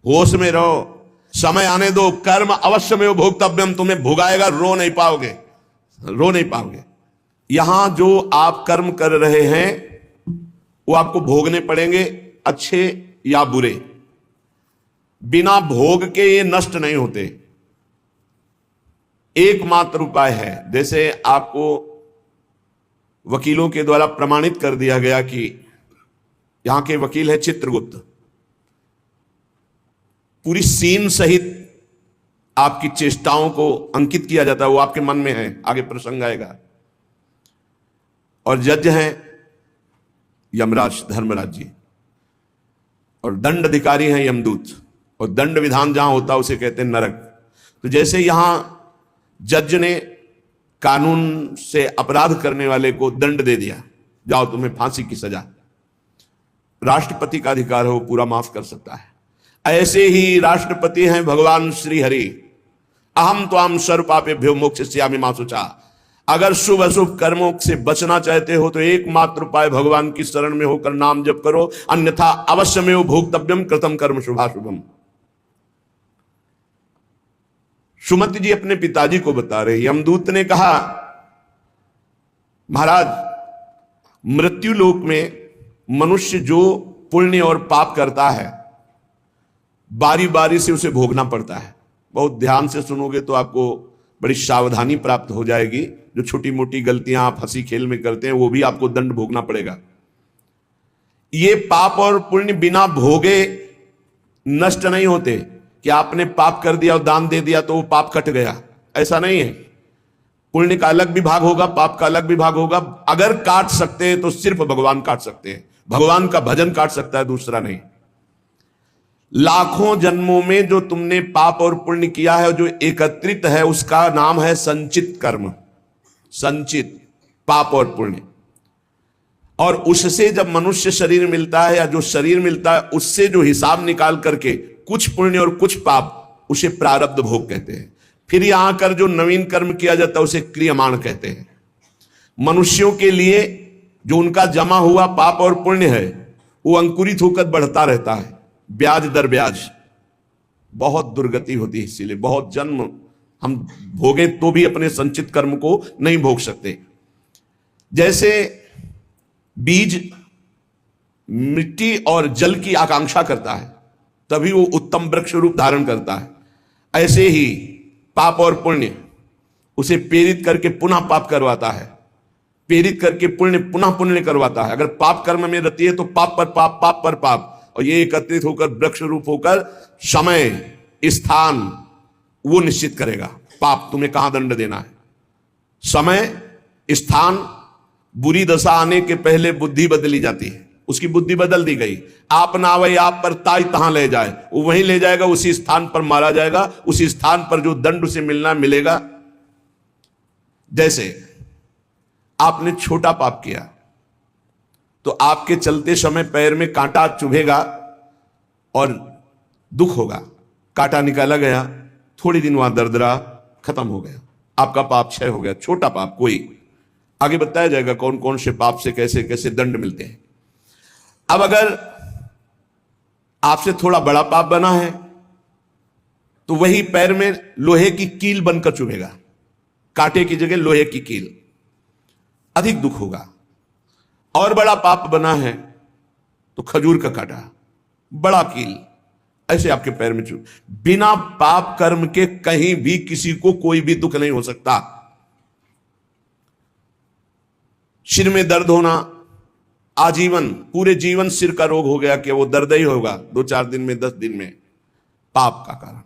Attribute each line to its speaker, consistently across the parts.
Speaker 1: होश में रहो, समय आने दो। कर्म अवश्य में भोक्तव्यम, तुम्हें भुगाएगा, रो नहीं पाओगे, रो नहीं पाओगे। यहां जो आप कर्म कर रहे हैं वो आपको भोगने पड़ेंगे, अच्छे या बुरे। बिना भोग के ये नष्ट नहीं होते। एकमात्र उपाय है, जैसे आपको वकीलों के द्वारा प्रमाणित कर दिया गया कि यहां के वकील है चित्रगुप्त, पूरी सीन सहित आपकी चेष्टाओं को अंकित किया जाता है, वो आपके मन में है, आगे प्रसंग आएगा। और जज हैं यमराज धर्मराज जी, और दंड अधिकारी हैं यमदूत, और दंड विधान जहां होता है उसे कहते हैं नरक। तो जैसे यहां जज ने कानून से अपराध करने वाले को दंड दे दिया, जाओ तुम्हें फांसी की सजा, राष्ट्रपति का अधिकार है, वो पूरा माफ कर सकता है। ऐसे ही राष्ट्रपति हैं भगवान श्री हरि, अहम त्वाम सर्वपापेभ्यो मोक्षयिष्यामि मा शुचा। अगर शुभ अशुभ कर्मों से बचना चाहते हो तो एकमात्र उपाय भगवान की शरण में होकर नाम जप करो, अन्यथा अवश्यमेव भोक्तव्यम कृतं कर्म शुभाशुभम। सुमति जी अपने पिताजी को बता रहे, यमदूत ने कहा महाराज, मृत्यु लोक में मनुष्य जो पुण्य और पाप करता है बारी बारी से उसे भोगना पड़ता है। बहुत ध्यान से सुनोगे तो आपको बड़ी सावधानी प्राप्त हो जाएगी। जो छोटी मोटी गलतियां आप हंसी खेल में करते हैं वो भी आपको दंड भोगना पड़ेगा। ये पाप और पुण्य बिना भोगे नष्ट नहीं होते कि आपने पाप कर दिया और दान दे दिया तो वो पाप कट गया, ऐसा नहीं है। पुण्य का अलग विभाग होगा, पाप का अलग विभाग होगा। अगर काट सकते हैं तो सिर्फ भगवान काट सकते हैं, भगवान का भजन काट सकता है, दूसरा नहीं। लाखों जन्मों में जो तुमने पाप और पुण्य किया है, जो एकत्रित है, उसका नाम है संचित कर्म। संचित पाप और पुण्य, और उससे जब मनुष्य शरीर मिलता है या जो शरीर मिलता है उससे जो हिसाब निकाल करके कुछ पुण्य और कुछ पाप, उसे प्रारब्ध भोग कहते हैं। फिर यहां कर जो नवीन कर्म किया जाता है उसे क्रियमाण कहते हैं। मनुष्यों के लिए जो उनका जमा हुआ पाप और पुण्य है वो अंकुरित होकर बढ़ता रहता है, ब्याज दर ब्याज। बहुत दुर्गति होती है, इसीलिए बहुत जन्म हम भोगे तो भी अपने संचित कर्म को नहीं भोग सकते। जैसे बीज मिट्टी और जल की आकांक्षा करता है तभी वो उत्तम वृक्ष रूप धारण करता है, ऐसे ही पाप और पुण्य उसे प्रेरित करके पुनः पाप करवाता है, प्रेरित करके पुण्य पुनः पुण्य करवाता है। अगर पाप कर्म में रहती है तो पाप पर पाप, पाप पर पाप, और ये एकत्रित होकर वृक्ष रूप होकर समय स्थान वो निश्चित करेगा। पाप तुम्हें कहां दंड देना है, समय स्थान। बुरी दशा आने के पहले बुद्धि बदली जाती है, उसकी बुद्धि बदल दी गई। आप ना आवे आप पर ताई तहां ले जाए, वो वहीं ले जाएगा, उसी स्थान पर मारा जाएगा, उसी स्थान पर जो दंड उसे मिलना मिलेगा। जैसे आपने छोटा पाप किया तो आपके चलते समय पैर में कांटा चुभेगा और दुख होगा, कांटा निकाला गया, थोड़ी दिन वहां दर्द रहा, खत्म हो गया, आपका पाप क्षय हो गया। छोटा पाप कोई, आगे बताया जाएगा कौन कौन से पाप से कैसे कैसे दंड मिलते हैं। अब अगर आपसे थोड़ा बड़ा पाप बना है तो वही पैर में लोहे की कील बनकर चुभेगा, कांटे की जगह लोहे की कील, अधिक दुख होगा। और बड़ा पाप बना है तो खजूर का कांटा, बड़ा कील, ऐसे आपके पैर में चुभ। बिना पाप कर्म के कहीं भी किसी को कोई भी दुख नहीं हो सकता। सिर में दर्द होना, आजीवन पूरे जीवन सिर का रोग हो गया कि वो दर्द ही होगा 2-4 दिन में, 10 दिन में, पाप का कारण।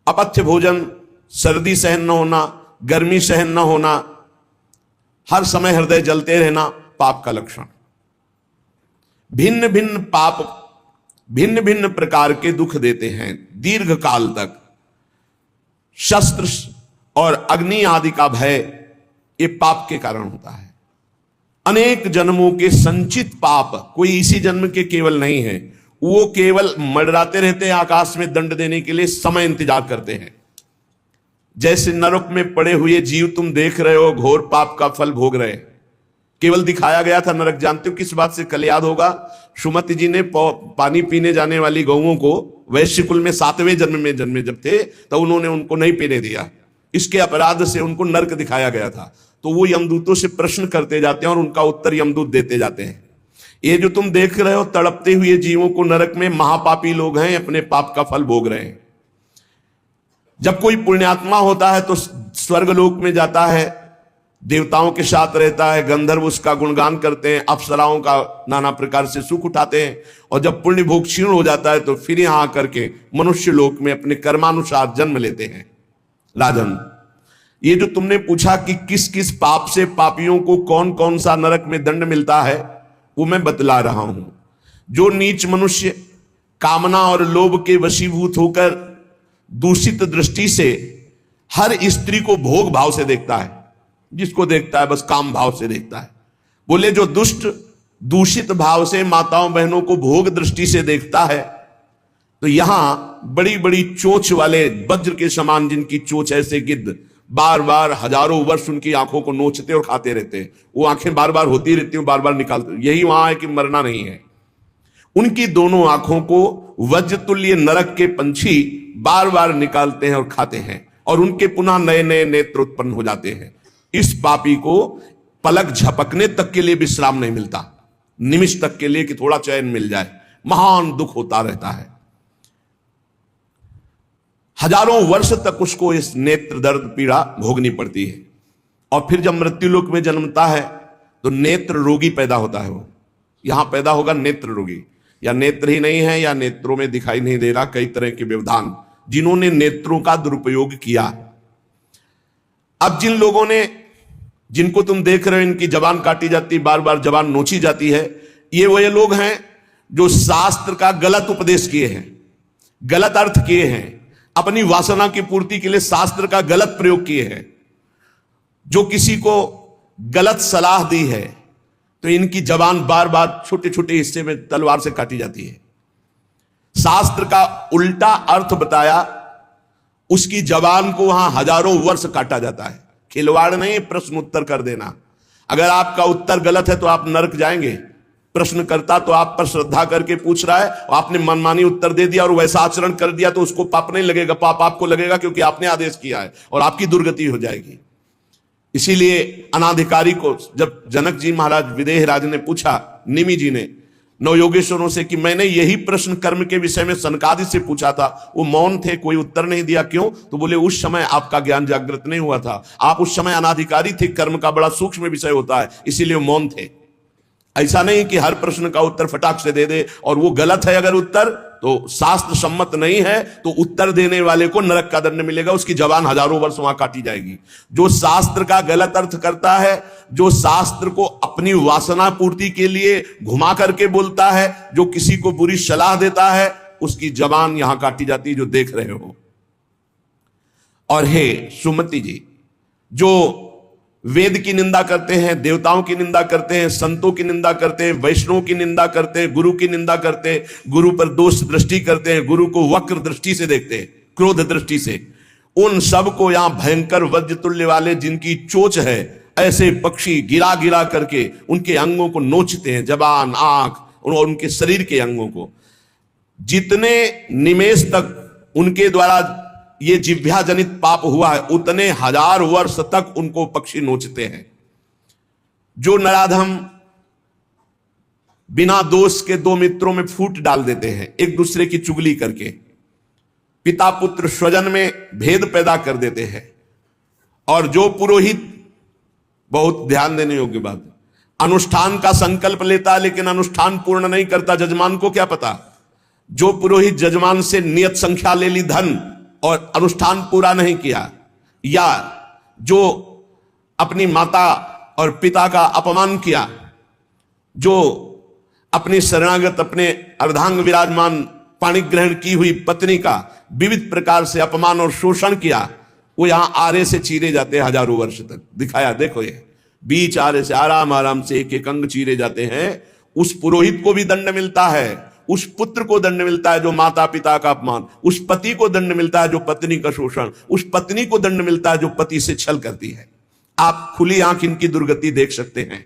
Speaker 1: अपथ्य भोजन, सर्दी सहन न होना, गर्मी सहन न होना, हर समय हृदय जलते रहना, पाप का लक्षण। भिन्न भिन्न पाप भिन्न भिन्न प्रकार के दुख देते हैं दीर्घ काल तक। शस्त्र और अग्नि आदि का भय ये पाप के कारण होता है। अनेक जन्मों के संचित पाप, कोई इसी जन्म के केवल नहीं है, वो केवल मंडराते रहते हैं आकाश में दंड देने के लिए, समय इंतजार करते हैं। जैसे नरक में पड़े हुए जीव तुम देख रहे हो, घोर पाप का फल भोग रहे, केवल दिखाया गया था नरक। जानते हो किस बात से? कल याद होगा, सुमति जी ने पानी पीने जाने वाली गौओं को वैश्य कुल में 7वें जन्म में जन्मे जब थे तो उन्होंने उनको नहीं पीने दिया। इसके अपराध से उनको नरक दिखाया गया था। तो वो यमदूतों से प्रश्न करते जाते हैं और उनका उत्तर यमदूत देते जाते हैं। ये जो तुम देख रहे हो तड़पते हुए जीवों को नरक में, महापापी लोग हैं, अपने पाप का फल भोग रहे हैं। जब कोई पुण्यात्मा होता है तो स्वर्गलोक में जाता है, देवताओं के साथ रहता है, गंधर्व उसका गुणगान करते हैं, अप्सराओं का नाना प्रकार से सुख उठाते हैं। और जब पुण्य भोग क्षीण हो जाता है तो फिर यहां आकर के मनुष्य लोक में अपने कर्मानुसार जन्म लेते हैं। राजन, ये जो तुमने पूछा कि किस किस पाप से पापियों को कौन कौन सा नरक में दंड मिलता है, वो मैं बतला रहा हूं। जो नीच मनुष्य कामना और लोभ के वशीभूत होकर दूषित दृष्टि से हर स्त्री को भोग भाव से देखता है, जिसको देखता है बस काम भाव से देखता है। बोले जो दुष्ट दूषित भाव से माताओं बहनों को भोग दृष्टि से देखता है, तो यहां बड़ी बड़ी चोंच वाले वज्र के समान जिनकी चोंच ऐसे गिद्ध बार बार हजारों वर्ष उनकी आंखों को नोचते और खाते रहते हैं, वो आंखें बार बार होती रहती हैं, बार बार निकालते। यही वहां है कि मरना नहीं है। उनकी दोनों आंखों को वज्रतुल्य नरक के पंछी बार बार निकालते हैं और खाते हैं, और उनके पुनः नए नए नेत्र उत्पन्न हो जाते हैं। इस पापी को पलक झपकने तक के लिए विश्राम नहीं मिलता, निमिष तक के लिए कि थोड़ा चैन मिल जाए, महान दुख होता रहता है। हजारों वर्ष तक उसको इस नेत्र दर्द पीड़ा भोगनी पड़ती है। और फिर जब मृत्युलोक में जन्मता है तो नेत्र रोगी पैदा होता है। वो यहां पैदा होगा नेत्र रोगी, या नेत्र ही नहीं है या नेत्रों में दिखाई नहीं दे रहा, कई तरह के व्यवधान, जिन्होंने नेत्रों का दुरुपयोग किया। अब जिन लोगों ने, जिनको तुम देख रहे हो इनकी जबान काटी जाती, बार बार जबान नोची जाती है, ये वही लोग हैं जो शास्त्र का गलत उपदेश किए हैं, गलत अर्थ किए हैं, अपनी वासना की पूर्ति के लिए शास्त्र का गलत प्रयोग किए हैं, जो किसी को गलत सलाह दी है तो इनकी जबान बार बार छोटे छोटे हिस्से में तलवार से काटी जाती है। शास्त्र का उल्टा अर्थ बताया, उसकी जबान को वहां हजारों वर्ष काटा जाता है। खिलवाड़ नहीं, प्रश्न उत्तर कर देना। अगर आपका उत्तर गलत है तो आप नरक जाएंगे। प्रश्न करता तो आप पर श्रद्धा करके पूछ रहा है और आपने मनमानी उत्तर दे दिया और वैसा आचरण कर दिया तो उसको पाप नहीं लगेगा, पाप आपको लगेगा क्योंकि आपने आदेश किया है और आपकी दुर्गति हो जाएगी। इसीलिए अनाधिकारी को जब जनक जी महाराज विदेह राज ने पूछा, निमि जी ने नवयोगेश्वरों से कि मैंने यही प्रश्न कर्म के विषय में सनकादि से पूछा था, वो मौन थे, कोई उत्तर नहीं दिया। क्यों? तो बोले उस समय आपका ज्ञान जागृत नहीं हुआ था, आप उस समय अनाधिकारी थे, कर्म का बड़ा सूक्ष्म विषय होता है, इसीलिए मौन थे। ऐसा नहीं कि हर प्रश्न का उत्तर फटाक से दे दे, और वो गलत है अगर उत्तर तो शास्त्र सम्मत नहीं है तो उत्तर देने वाले को नरक का दंड मिलेगा, उसकी जबान हजारों वर्ष वहां काटी जाएगी। जो शास्त्र का गलत अर्थ करता है, जो शास्त्र को अपनी वासना पूर्ति के लिए घुमा करके बोलता है, जो किसी को बुरी सलाह देता है, उसकी जबान यहां काटी जाती है, जो देख रहे हो। और हे सुमति जी, जो वेद की निंदा करते हैं, देवताओं की निंदा करते हैं, संतों की निंदा करते हैं, वैष्णव की निंदा करते हैं, गुरु की निंदा करते हैं, गुरु पर दोष दृष्टि करते हैं, गुरु को वक्र दृष्टि से देखते हैं, क्रोध दृष्टि से, उन सब को यहां भयंकर वज्रतुल्य वाले जिनकी चोंच है, ऐसे पक्षी गिरा गिरा करके उनके अंगों को नोचते हैं, जबान, आंख और उनके शरीर के अंगों को। जितने निमेष तक उनके द्वारा ये जिह्वा जनित पाप हुआ है, उतने हजार वर्ष तक उनको पक्षी नोचते हैं। जो नराधम बिना दोष के दो मित्रों में फूट डाल देते हैं, एक दूसरे की चुगली करके, पिता पुत्र स्वजन में भेद पैदा कर देते हैं, और जो पुरोहित, बहुत ध्यान देने योग्य बात, अनुष्ठान का संकल्प लेता लेकिन अनुष्ठान पूर्ण नहीं करता, जजमान को क्या पता। जो पुरोहित जजमान से नियत संख्या ले ली धन और अनुष्ठान पूरा नहीं किया, या जो अपनी माता और पिता का अपमान किया, जो अपनी शरणागत अपने अर्धांग विराजमान पाणिग्रहण की हुई पत्नी का विविध प्रकार से अपमान और शोषण किया, वो यहां आरे से चीरे जाते हैं हजारों वर्ष तक। दिखाया, देखो ये बीच आरे से आराम आराम से एक एक अंग चीरे जाते हैं। उस पुरोहित को भी दंड मिलता है, उस पुत्र को दंड मिलता है जो माता पिता का अपमान, उस पति को दंड मिलता है जो पत्नी का शोषण, उस पत्नी को दंड मिलता है जो पति से छल करती है। आप खुली आंख इनकी दुर्गति देख सकते हैं।